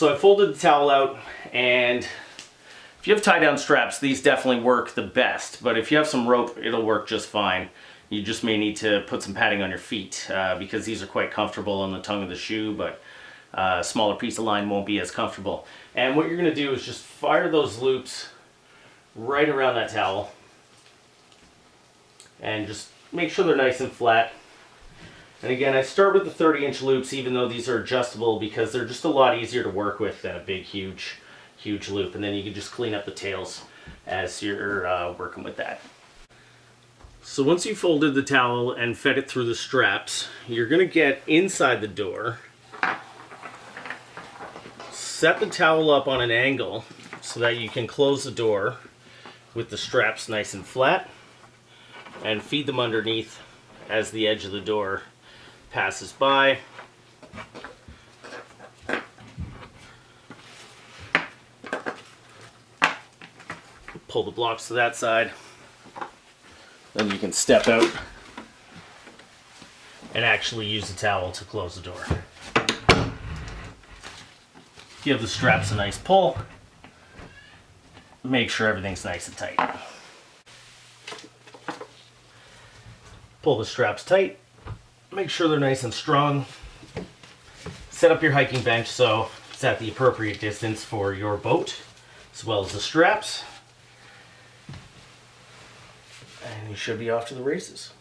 So I folded the towel out, and if you have tie-down straps, these definitely work the best. But if you have some rope, it'll work just fine. You just may need to put some padding on your feet because these are quite comfortable on the tongue of the shoe, but a smaller piece of line won't be as comfortable. And what you're going to do is just fire those loops right around that towel. And just make sure they're nice and flat. And again, I start with the 30-inch loops, even though these are adjustable, because they're just a lot easier to work with than a big, huge loop. And then you can just clean up the tails as you're working with that. So once you folded the towel and fed it through the straps, you're going to get inside the door, set the towel up on an angle so that you can close the door with the straps nice and flat, and feed them underneath as the edge of the door passes by. Pull the blocks to that side. Then you can step out and actually use the towel to close the door. Give the straps a nice pull. Make sure everything's nice and tight. Pull the straps tight. Make sure they're nice and strong. Set up your hiking bench so it's at the appropriate distance for your boat, as well as the straps. And you should be off to the races.